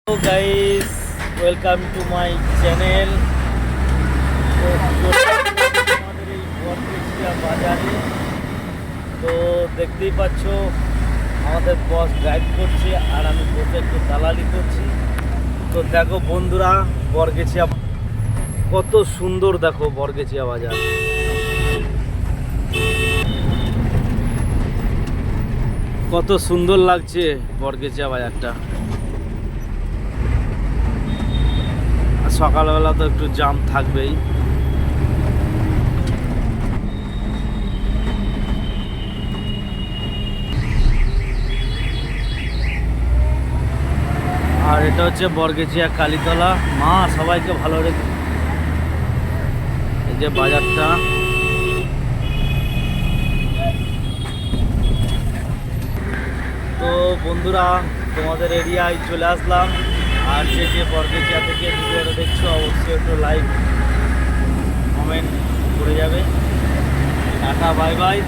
Hello guys, welcome to my channel. আমাদের এই বরগেছিয়া বাজারে তো দেখতেই পাচ্ছ আমাদের বস ড্রাইভ করছে আর আমি বসে একটু দালালি করছি। তো দেখো বন্ধুরা, বরগেছিয়া কত সুন্দর, দেখো বরগেছিয়া বাজার কত সুন্দর লাগছে বরগেছিয়া বাজারটা। সকালবেলা তো একটু জ্যাম থাকবেই। আর এটা হচ্ছে বরগেছিয়া কালীতলা মা সবাইকে ভালো রেখে। এই যে বাজারটা, তো বন্ধুরা তোমাদের এরিয়ায় চলে আসলাম। আর যে বরগেছিয়া থেকে ভিডিওটা দেখছো অবশ্যই একটু লাইক কমেন্ট করে যাবে। Tata, bye bye.